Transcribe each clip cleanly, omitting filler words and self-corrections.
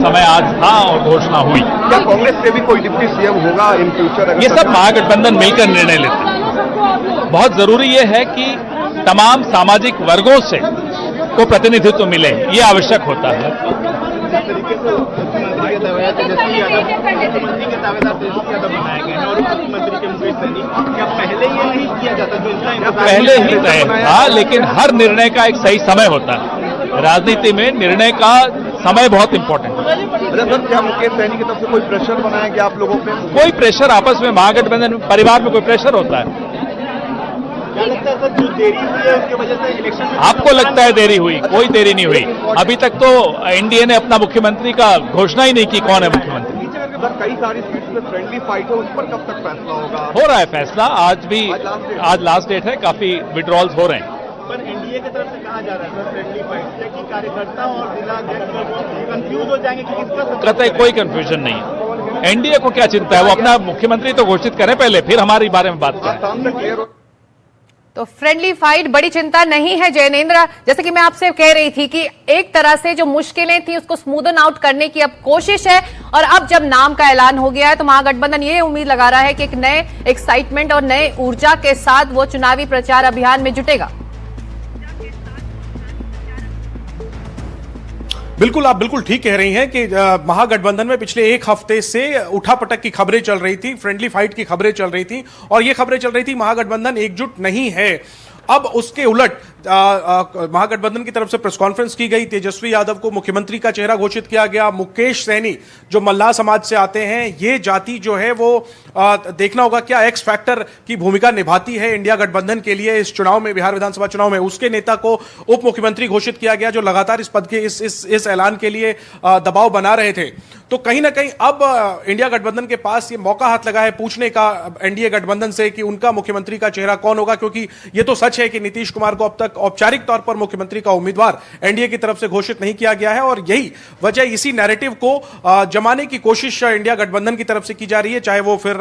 समय आज था और घोषणा हुई। क्या कांग्रेस से भी कोई डिप्टी सीएम होगा इन फ्यूचर? ये सब महागठबंधन मिलकर निर्णय लेते हैं। बहुत जरूरी ये है कि तमाम सामाजिक वर्गों से को प्रतिनिधित्व मिले, ये आवश्यक होता है। मुख्यमंत्री के दावेदार तेजस्वी यादव बनाए गए हैं और मुख्यमंत्री के मुकेश सहनी, क्या पहले ये नहीं किया जाता जो इनका पहले ही तय था, लेकिन हर निर्णय का एक सही समय होता है। राजनीति में निर्णय का समय बहुत इंपॉर्टेंट है। अच्छा सर, क्या मुकेश सहनी की तरफ से कोई प्रेशर बनाया गया आप लोगों पे? कोई प्रेशर, आपस में महागठबंधन परिवार में कोई प्रेशर होता है? क्या लगता है सर, जो देरी हुई है उसकी वजह से इलेक्शन में आपको लगता है देरी हुई? कोई देरी नहीं हुई। अभी तक तो एनडीए ने अपना मुख्यमंत्री का घोषणा ही नहीं की, कौन है मुख्यमंत्री। सर, कई सारी सीट्स में फ्रेंडली फाइट है, उस पर कब तक फैसला होगा? हो रहा है फैसला, आज लास्ट डेट है, काफी विड्रॉल्स हो रहे हैं। पर एनडीए की तरफ से कहा जा रहा है सर फ्रेंडली फाइट से कि कार्यकर्ता और जिला अध्यक्ष कंफ्यूज हो जाएंगे कि किसका कतई कोई कंफ्यूजन नहीं है। एनडीए को क्या चिंता है, वो अपना मुख्यमंत्री तो घोषित करें पहले, फिर हमारे बारे में बात करें। शाम तक क्लियर हो। तो फ्रेंडली फाइट बड़ी चिंता नहीं है जैनेंद्र। जैसे कि मैं आपसे कह रही थी कि एक तरह से जो मुश्किलें थी उसको स्मूदन आउट करने की अब कोशिश है, और अब जब नाम का ऐलान हो गया है तो महागठबंधन ये उम्मीद लगा रहा है कि एक नए एक्साइटमेंट और नए ऊर्जा के साथ वो चुनावी प्रचार अभियान में जुटेगा। बिल्कुल, आप बिल्कुल ठीक कह रही हैं कि महागठबंधन में पिछले एक हफ्ते से उठापटक की खबरें चल रही थी, फ्रेंडली फाइट की खबरें चल रही थी, और ये खबरें चल रही थी महागठबंधन एकजुट नहीं है। अब उसके उलट महागठबंधन की तरफ से प्रेस कॉन्फ्रेंस की गई, तेजस्वी यादव को मुख्यमंत्री का चेहरा घोषित किया गया। मुकेश सहनी जो मल्लाह समाज से आते हैं, ये जाति जो है वो देखना होगा क्या एक्स फैक्टर की भूमिका निभाती है इंडिया गठबंधन के लिए इस चुनाव में, बिहार विधानसभा चुनाव में। उसके नेता को उप मुख्यमंत्री घोषित किया गया, जो लगातार इस पद के इस ऐलान के लिए दबाव बना रहे थे। तो कहीं ना कहीं अब इंडिया गठबंधन के पास ये मौका हाथ लगा है पूछने का एनडीए गठबंधन से कि उनका मुख्यमंत्री का चेहरा कौन होगा, क्योंकि ये तो सच है कि नीतीश कुमार को अब तक औपचारिक तौर पर मुख्यमंत्री का उम्मीदवार एनडीए की तरफ से घोषित नहीं किया गया है, और यही वजह, इसी नैरेटिव को जमाने की कोशिश इंडिया गठबंधन की तरफ से की जा रही है, चाहे वो फिर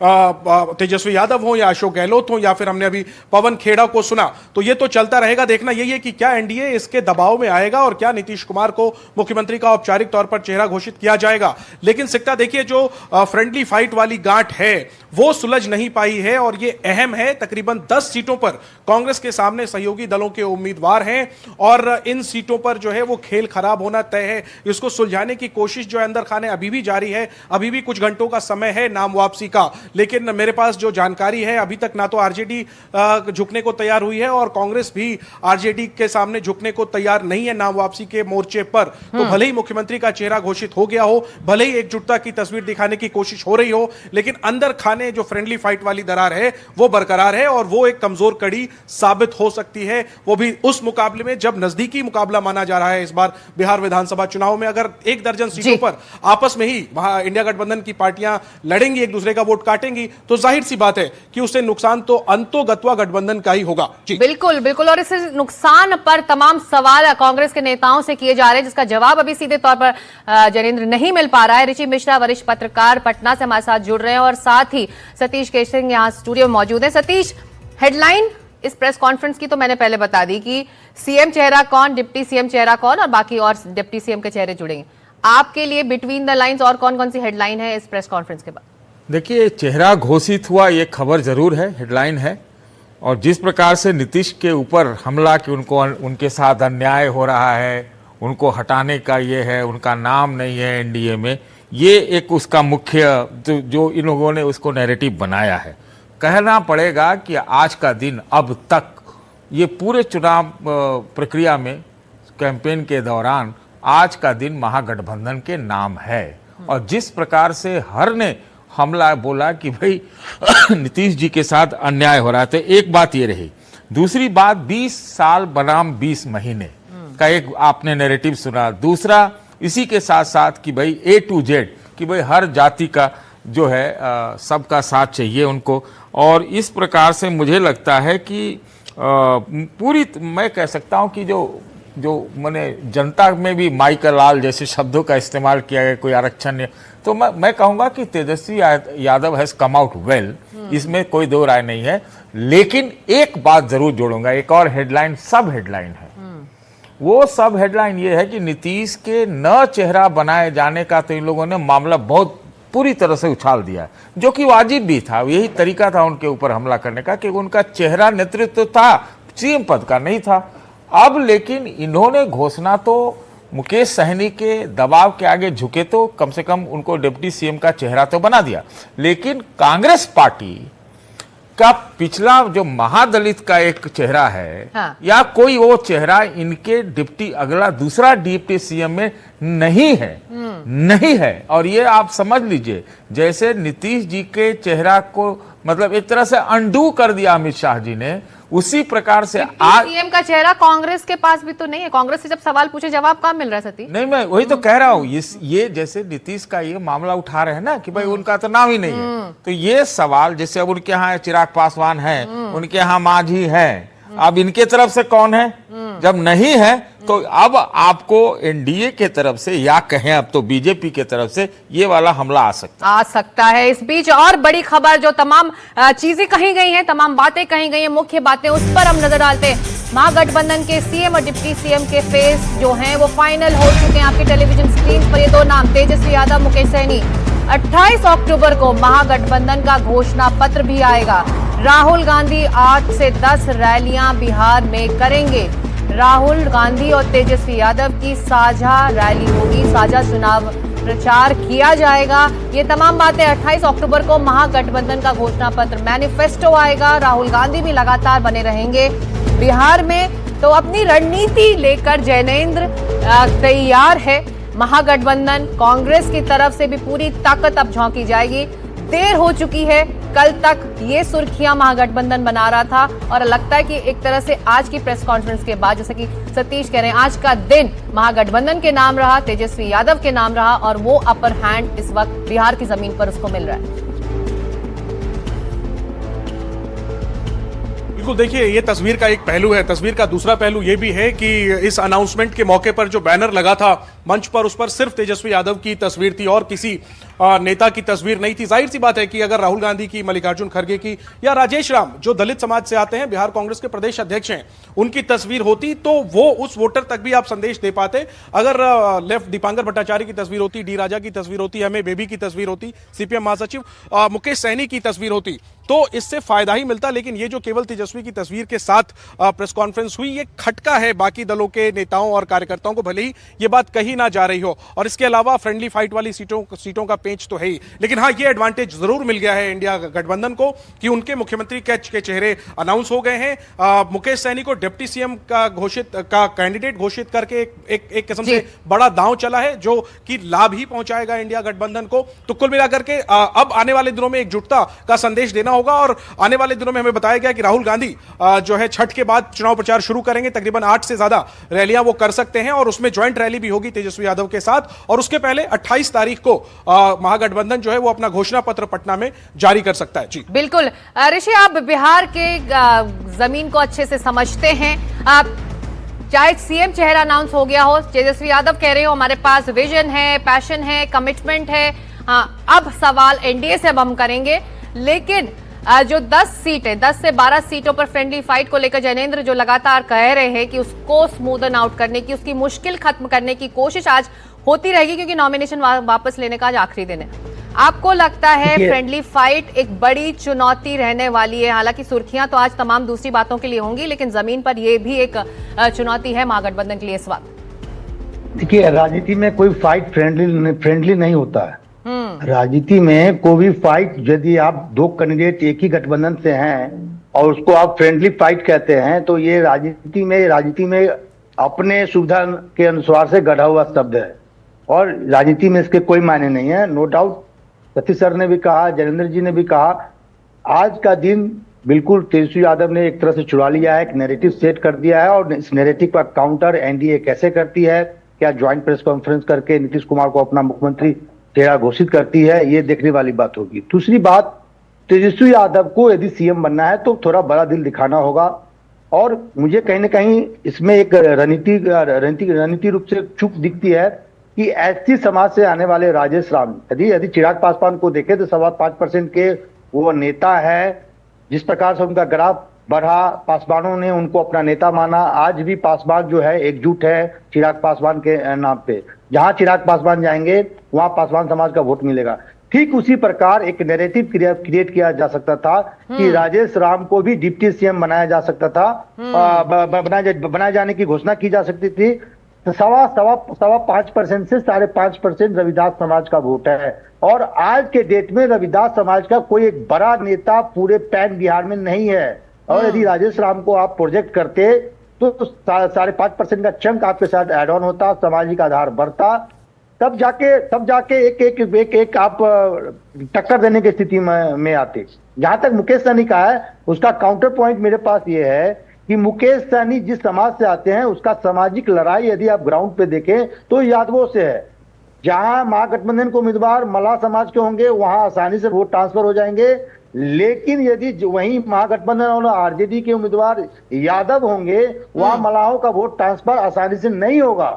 तेजस्वी यादव हो या अशोक गहलोत हो या फिर हमने अभी पवन खेड़ा को सुना। तो ये तो चलता रहेगा। देखना यही है कि क्या एनडीए इसके दबाव में आएगा और क्या नीतीश कुमार को मुख्यमंत्री का औपचारिक तौर पर चेहरा घोषित किया जाएगा। लेकिन सिक्का देखिए, जो फ्रेंडली फाइट वाली गांठ है वो सुलझ नहीं पाई है, और ये अहम है। तकरीबन 10 सीटों पर कांग्रेस के सामने सहयोगी दलों के उम्मीदवार हैं, और इन सीटों पर जो है वो खेल खराब होना तय है। इसको सुलझाने की कोशिश जो अंदर खाने अभी भी जारी है। अभी भी कुछ घंटों का समय है नाम वापसी का, लेकिन मेरे पास जो जानकारी है, अभी तक ना तो आरजेडी झुकने को तैयार हुई है और कांग्रेस भी आरजेडी के सामने झुकने को तैयार नहीं है नाम वापसी के मोर्चे पर। तो भले ही मुख्यमंत्री का चेहरा घोषित हो गया हो, भले ही एकजुटता की तस्वीर दिखाने की कोशिश हो रही हो, लेकिन अंदर खाने जो फ्रेंडली फाइट वाली दरार है वो बरकरार है, और वो एक कमजोर कड़ी साबित हो सकती है। वो भी उस मुकाबले में जब नजदीकी मुकाबला माना जा रहा है इस बार बिहार विधानसभा चुनाव में। अगर 1 दर्जन सीटों पर आपस में ही इंडिया गठबंधन की पार्टियां लड़ेंगी, एक दूसरे का वोट काटेंगी, तो जाहिर सी बात है कि उससे नुकसान तो अंतोगत्वा गठबंधन का ही होगा। जी बिल्कुल बिल्कुल, और इस नुकसान पर तमाम सवाल कांग्रेस के नेताओं से किए जा रहे हैं, जिसका जवाब अभी सीधे तौर पर जैनेंद्र नहीं मिल पा रहा है। ऋषि मिश्रा वरिष्ठ पत्रकार पटना से हमारे साथ जुड़ रहे हैं, और साथ ही सतीश केशरी यहाँ स्टूडियो में मौजूद है। सतीश, हेडलाइन इस प्रेस कॉन्फ्रेंस की तो मैंने पहले बता दी कि सीएम चेहरा कौन, डिप्टी सीएम चेहरा कौन, और बाकी और डिप्टी सीएम के चेहरे जुड़ेंगे। आपके लिए बिटवीन द लाइंस और कौन कौन सी हेडलाइन है इस प्रेस कॉन्फ्रेंस के बाद? देखिए, चेहरा घोषित हुआ ये खबर जरूर है, हेडलाइन है, और जिस प्रकार से नीतीश के ऊपर हमला कि उनको उनके साथ अन्याय हो रहा है, उनको हटाने का ये है, उनका नाम नहीं है एनडीए में, ये एक उसका मुख्य जो इन लोगों ने उसको नैरेटिव बनाया है। कहना पड़ेगा कि आज का दिन, अब तक ये पूरे चुनाव प्रक्रिया में, कैंपेन के दौरान आज का दिन महागठबंधन के नाम है। और जिस प्रकार से हर ने हमला बोला कि भाई नीतीश जी के साथ अन्याय हो रहा था, एक बात ये रही। दूसरी बात, 20 साल बनाम 20 महीने का एक आपने नैरेटिव सुना। दूसरा, इसी के साथ साथ कि भाई A to Z, कि भाई हर जाति का जो है सबका साथ चाहिए उनको। और इस प्रकार से मुझे लगता है कि पूरी, मैं कह सकता हूँ कि जो मैंने जनता में भी माई का लाल जैसे शब्दों का इस्तेमाल किया गया, कोई आरक्षण, तो मैं कहूँगा कि Tejashwi Yadav has come out well, इसमें कोई दो राय नहीं है। लेकिन एक बात जरूर जोड़ूंगा, एक और हेडलाइन, सब हेडलाइन है वो सब हेडलाइन ये है कि नीतीश के न चेहरा बनाए जाने का तो इन लोगों ने मामला बहुत पूरी तरह से उछाल दिया, जो कि वाजिब भी था। यही तरीका था उनके ऊपर हमला करने का कि उनका चेहरा नेतृत्व था, सीएम पद का नहीं था। अब लेकिन इन्होंने घोषणा तो मुकेश सहनी के दबाव के आगे झुके तो कम से कम उनको डिप्टी सीएम का चेहरा तो बना दिया, लेकिन कांग्रेस पार्टी का पिछला जो महादलित का एक चेहरा है, हाँ। या कोई वो चेहरा इनके डिप्टी अगला दूसरा डिप्टी सीएम में नहीं है। और ये आप समझ लीजिए जैसे नीतीश जी के चेहरा को मतलब एक तरह से अंडू कर दिया अमित शाह जी ने, उसी प्रकार से आज सीएम का चेहरा कांग्रेस के पास भी तो नहीं है। कांग्रेस से जब सवाल पूछे जवाब कहाँ मिल रहा है सतीश? नहीं, मैं वही तो कह रहा हूँ, ये जैसे नीतीश का ये मामला उठा रहे हैं ना कि भाई उनका तो नाम ही नहीं है, तो ये सवाल जैसे अब उनके यहाँ चिराग पासवान है, उनके यहाँ मांझी है, अब इनके तरफ से कौन है? जब नहीं है तो अब आपको एनडीए के तरफ से या कहें अब तो बीजेपी के तरफ से ये वाला हमला आ सकता है। इस बीच और बड़ी खबर, जो तमाम चीजें कही गई हैं, तमाम बातें कही गई हैं, मुख्य बातें, उस पर हम नजर डालते हैं। महागठबंधन के सीएम और डिप्टी सीएम के फेस जो हैं वो फाइनल हो चुके हैं। आपके टेलीविजन स्क्रीन पर ये दो नाम, तेजस्वी यादव, मुकेश सहनी। 28 अक्टूबर को महागठबंधन का घोषणा पत्र भी आएगा। राहुल गांधी 8 से 10 रैलियां बिहार में करेंगे। राहुल गांधी और तेजस्वी यादव की साझा रैली होगी, साझा चुनाव प्रचार किया जाएगा। ये तमाम बातें 28 अक्टूबर को महागठबंधन का घोषणा पत्र मैनिफेस्टो आएगा। राहुल गांधी भी लगातार बने रहेंगे बिहार में। तो अपनी रणनीति लेकर जैनेंद्र तैयार है। महागठबंधन कांग्रेस की तरफ से भी पूरी ताकत अब झोंकी जाएगी। देर हो चुकी है, कल तक ये सुर्खियां महागठबंधन बना रहा था और लगता है कि एक तरह से आज की प्रेस कॉन्फ्रेंस के बाद, जैसे कि सतीश कह रहे हैं, आज का दिन महागठबंधन के नाम रहा, तेजस्वी यादव के नाम रहा और वो अपर हैंड इस वक्त बिहार की जमीन पर उसको मिल रहा है। बिल्कुल, देखिए ये तस्वीर का एक पहलू है। तस्वीर का दूसरा पहलू ये भी है कि इस अनाउंसमेंट के मौके पर जो बैनर लगा था मंच पर, उस पर सिर्फ तेजस्वी यादव की तस्वीर थी और किसी नेता की तस्वीर नहीं थी। जाहिर सी बात है कि अगर राहुल गांधी की, मल्लिकार्जुन खड़गे की या राजेश राम जो दलित समाज से आते हैं, बिहार कांग्रेस के प्रदेश अध्यक्ष हैं, उनकी तस्वीर होती तो वो उस वोटर तक भी आप संदेश दे पाते। अगर लेफ्ट दीपांकर भट्टाचार्य की तस्वीर होती, डी राजा की तस्वीर होती, एमए बेबी की तस्वीर होती, सीपीएम महासचिव मुकेश सहनी की तस्वीर होती, तो इससे फायदा ही मिलता। लेकिन ये जो केवल तेजस्वी की तस्वीर के साथ प्रेस कॉन्फ्रेंस हुई, ये खटका है बाकी दलों के नेताओं और कार्यकर्ताओं को, भले ही ये बात कही ना जा रही हो। और इसके अलावा फ्रेंडली फाइट वाली सीटों का पेंच तो है ही, लेकिन हाँ, ये एडवांटेज जरूर मिल गया है इंडिया गठबंधन को कि उनके मुख्यमंत्री के चेहरे अनाउंस हो गए हैं। मुकेश सहनी को डिप्टी सीएम का कैंडिडेट घोषित करके एक किस्म से बड़ा दांव चला है, जो कि लाभ ही पहुंचाएगा इंडिया गठबंधन को। तो कुल मिलाकर के अब आने वाले दिनों में एकजुटता का संदेश देना होगा। और आने वाले दिनों में हमें बताया गया कि राहुल गांधी जो है छठ के बाद चुनाव प्रचार शुरू करेंगे। तकरीबन 8 से ज्यादा रैलियां वो कर सकते हैं और उसमें ज्वाइंट रैली भी होगी तेजस्वी यादव के साथ। और उसके पहले 28 तारीख को महागठबंधन जो है वो अपना घोषणा पत्र पटना में जारी कर सकता है। जी बिल्कुल ऋषि, आप बिहार के जमीन को अच्छे से समझते हैं। आप चाहे सीएम चेहरा अनाउंस हो गया हो, तेजस्वी यादव कह रहे हो हमारे पास विजन है, पैशन है, कमिटमेंट है, हाँ अब सवाल एनडीए से अब हम करेंगे। लेकिन जो 10 सीटें, 10 से 12 सीटों पर फ्रेंडली फाइट को लेकर जैनेंद्र जो लगातार कह रहे हैं कि उसको स्मूदन आउट करने की, उसकी मुश्किल खत्म करने की कोशिश आज होती रहेगी, क्योंकि नॉमिनेशन वापस लेने का आज आखिरी दिन है। आपको लगता है फ्रेंडली फाइट एक बड़ी चुनौती रहने वाली है? हालांकि सुर्खियां तो आज तमाम दूसरी बातों के लिए होंगी, लेकिन जमीन पर यह भी एक चुनौती है महागठबंधन के लिए इस वक्त। देखिए, राजनीति में कोई फाइट फ्रेंडली नहीं होता है। राजनीति में कोई भी फाइट, यदि आप दो कैंडिडेट एक ही गठबंधन से हैं और उसको आप फ्रेंडली फाइट कहते हैं, तो ये राजनीति में अपने सुविधा के अनुसार से गढ़ा हुआ शब्द है और राजनीति में इसके कोई मायने नहीं है। नो डाउट सतीश सर ने भी कहा, जैनेंद्र जी ने भी कहा, आज का दिन बिल्कुल तेजस्वी यादव ने एक तरह से चुरा लिया है, एक नैरेटिव सेट कर दिया है और इस नैरेटिव का काउंटर एनडीए कैसे करती है, क्या ज्वाइंट प्रेस कॉन्फ्रेंस करके नीतीश कुमार को अपना मुख्यमंत्री चेहरा घोषित करती है, ये देखने वाली बात होगी। दूसरी बात, तेजस्वी यादव को यदि सीएम बनना है तो थोड़ा बड़ा दिल दिखाना होगा और मुझे कहीं ना कहीं इसमें एक रणनीति रूप से चूक दिखती है कि एससी समाज से आने वाले राजेश राम, यदि चिराग पासवान को देखे तो 5.25% के वो नेता है। जिस प्रकार से उनका ग्राफ बढ़ा, पासवानों ने उनको अपना नेता माना। आज भी पासवान जो है एकजुट है चिराग पासवान के नाम पे। जहां चिराग पासवान जाएंगे वहां पासवान समाज का वोट मिलेगा। ठीक उसी प्रकार एक नैरेटिव क्रिएट किया जा सकता था कि राजेश राम को भी डिप्टी सीएम बनाया जा सकता था, बनाए जाने की घोषणा की जा सकती थी। तो 5% से 5.5% रविदास समाज का वोट है, और आज के डेट में रविदास समाज का कोई एक बड़ा नेता पूरे पैन बिहार में नहीं है। और यदि राजेश राम को आप प्रोजेक्ट करते तो 5.5% का चंक आपके साथ एड ऑन होता, सामाजिक आधार बढ़ता, तब जाके एक आप टक्कर देने की स्थिति में आते। जहां तक मुकेश सहनी का है, उसका काउंटर पॉइंट मेरे पास ये है कि मुकेश सहनी जिस समाज से आते हैं उसका सामाजिक लड़ाई यदि आप ग्राउंड पे देखें तो यादवों से है। जहां महागठबंधन के उम्मीदवार मल्लाह समाज के होंगे वहां आसानी से वोट ट्रांसफर हो जाएंगे, लेकिन यदि वहीं महागठबंधन और आरजेडी के उम्मीदवार यादव होंगे वहां मल्लाहों का वोट ट्रांसफर आसानी से नहीं होगा।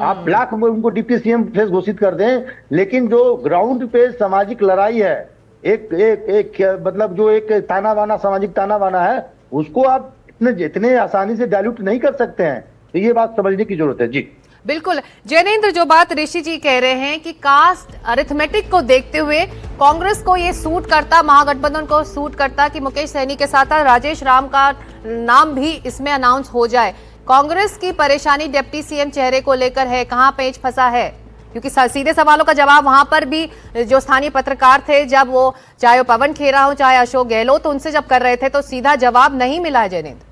आप लाख उनको डिप्टी सीएम फेस घोषित कर दें, लेकिन जो ग्राउंड पे सामाजिक लड़ाई है, एक मतलब जो एक ताना बाना सामाजिक ताना बाना है, उसको आप इतने आसानी से डाइल्यूट नहीं कर सकते हैं। तो ये बात समझने की जरूरत है। जी बिल्कुल जैनेंद्र, जो बात ऋषि जी कह रहे हैं कि कास्ट अरिथमेटिक को देखते हुए कांग्रेस को ये सूट करता, महागठबंधन को सूट करता कि मुकेश सहनी के साथ राजेश राम का नाम भी इसमें अनाउंस हो जाए। कांग्रेस की परेशानी डिप्टी सीएम चेहरे को लेकर है, कहां पेंच फंसा है? क्योंकि सीधे सवालों का जवाब वहां पर भी जो स्थानीय पत्रकार थे, जब वो चाहे वो पवन खेरा हो चाहे अशोक गहलोत, तो उनसे जब कर रहे थे तो सीधा जवाब नहीं मिला है जैनेंद्र।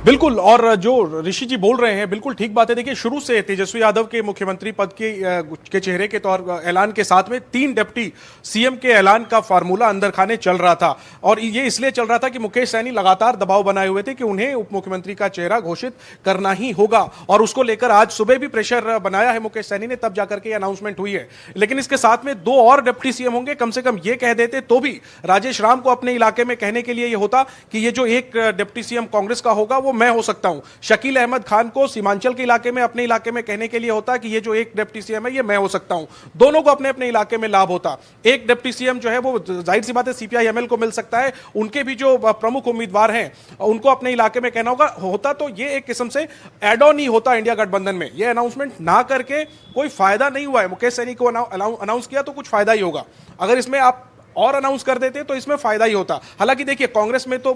बिल्कुल, और जो ऋषि जी बोल रहे हैं बिल्कुल ठीक बात है। देखिए, शुरू से तेजस्वी यादव के मुख्यमंत्री पद के चेहरे के तौर ऐलान के साथ में 3 डिप्टी सीएम के ऐलान का फार्मूला अंदर खाने चल रहा था, और ये इसलिए चल रहा था कि मुकेश सहनी लगातार दबाव बनाए हुए थे कि उन्हें उप मुख्यमंत्री का चेहरा घोषित करना ही होगा, और उसको लेकर आज सुबह भी प्रेशर बनाया है मुकेश सहनी ने, तब जाकर के अनाउंसमेंट हुई है। लेकिन इसके साथ में 2 और डिप्टी सीएम होंगे, कम से कम ये कह देते तो भी राजेश राम को अपने इलाके में कहने के लिए ये होता कि ये जो एक डिप्टी सीएम कांग्रेस का होगा वो मैं हो सकता हूं। शकील अहमद खान को सीमांचल के इलाके में अपने इलाके में कहने के लिए होता कि ये जो एक डिप्टी सीएम है ये मैं हो सकता हूं। दोनों को अपने अपने इलाके में लाभ होता। एक डिप्टी सीएम जो है वो जाहिर सी बात है सीपीआई-एमएल को मिल सकता है, उनके भी जो प्रमुख उम्मीदवार हैं उनको अपने इलाके में कहना होता, तो ये एक किस्म से एड ऑन ही होता इंडिया गठबंधन में। ये अनाउंसमेंट ना करके कोई फायदा नहीं हुआ है। मुकेश सहनी को अनाउंस किया तो कुछ फायदा ही होगा, अगर इसमें आप और अनाउंस कर देते तो इसमें फायदा ही होता। हालांकि देखिए, कांग्रेस में तो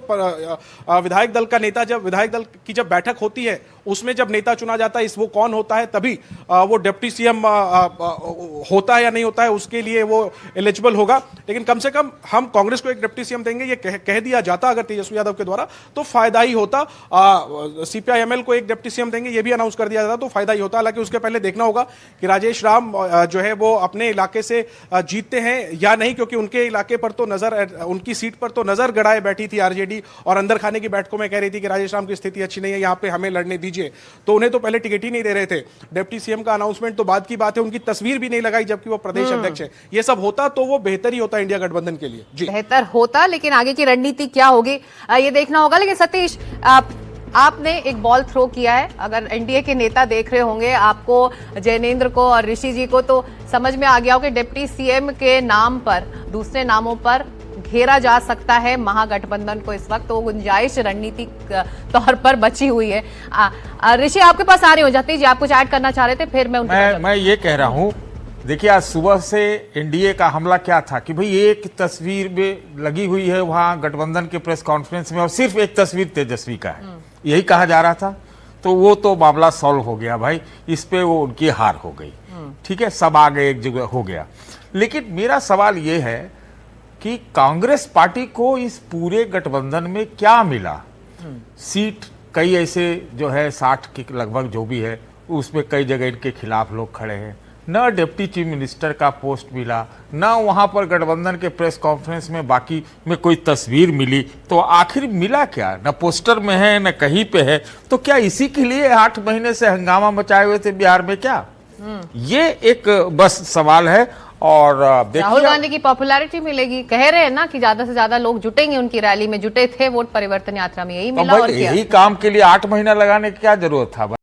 विधायक दल का नेता, जब विधायक दल की जब बैठक होती है उसमें जब नेता चुना जाता है, वो कौन होता है, तभी वो डिप्टी सीएम होता है या नहीं होता है, उसके लिए वो एलिजिबल होगा। लेकिन कम से कम हम कांग्रेस को एक डिप्टी सीएम देंगे, ये कह दिया जाता अगर तेजस्वी यादव के द्वारा, तो फायदा ही होता। सीपीआई-एमएल को एक डिप्टी सीएम देंगे, ये भी अनाउंस कर दिया जाता तो फायदा ही होता। हालांकि उसके पहले देखना होगा कि राजेश राम जो है वो अपने इलाके से जीतते हैं या नहीं, क्योंकि उनके इलाके पर तो उनकी सीट पर तो नजर गड़ाए बैठी थी आरजेडी, और अंदर खाने की बैठकों में कह रही थी कि राजेश राम की स्थिति अच्छी नहीं है, यहां पे हमें लड़ने दीजिए। तो उन्हें तो पहले टिकट ही नहीं दे रहे थे। डिप्टी सीएम का अनाउंसमेंट तो बाद की बात है, उनकी तस्वीर भी नहीं लगाई जबकि वो प्रदेश अध्यक्ष है। ये सब होता तो वो बेहतर ही होता इंडिया गठबंधन के लिए। जी बेहतर होता, लेकिन आगे की रणनीति क्या होगी ये देखना होगा। लेकिन सतीश, आपने एक बॉल थ्रो किया है, अगर एनडीए के नेता देख रहे होंगे आपको, जैनेंद्र को और ऋषि जी को, तो समझ में आ गया हो कि डिप्टी सीएम के नाम पर, दूसरे नामों पर घेरा जा सकता है महागठबंधन को इस वक्त, तो गुंजाइश रणनीतिक तौर पर बची हुई है। ऋषि, आपके पास आ रही हूँ। जतीश जी, आप कुछ ऐड करना चाह रहे थे, फिर मैं ये कह रहा हूँ, देखिए आज सुबह से एनडीए का हमला क्या था कि भाई एक तस्वीर में लगी हुई है वहां गठबंधन के प्रेस कॉन्फ्रेंस में, और सिर्फ एक तस्वीर तेजस्वी का है, यही कहा जा रहा था। तो वो तो मामला सॉल्व हो गया भाई, इस पे वो उनकी हार हो गई, ठीक है, सब आगे एक जगह हो गया। लेकिन मेरा सवाल ये है कि कांग्रेस पार्टी को इस पूरे गठबंधन में क्या मिला? सीट कई ऐसे जो है 60 के लगभग जो भी है, उसमें कई जगह इनके खिलाफ लोग खड़े हैं। न डिप्टी चीफ मिनिस्टर का पोस्ट मिला, न वहां पर गठबंधन के प्रेस कॉन्फ्रेंस में बाकी में कोई तस्वीर मिली, तो आखिर मिला क्या? न पोस्टर में है न कहीं पे है। तो क्या इसी के लिए 8 महीने से हंगामा मचाए हुए थे बिहार में क्या? ये एक बस सवाल है। और राहुल गांधी की पॉपुलैरिटी मिलेगी, कह रहे हैं ना कि ज्यादा से ज्यादा लोग जुटेंगे उनकी रैली में, जुटे थे वोट परिवर्तन यात्रा में, यही मिला। और यही काम के लिए 8 महीना लगाने की क्या जरूरत था?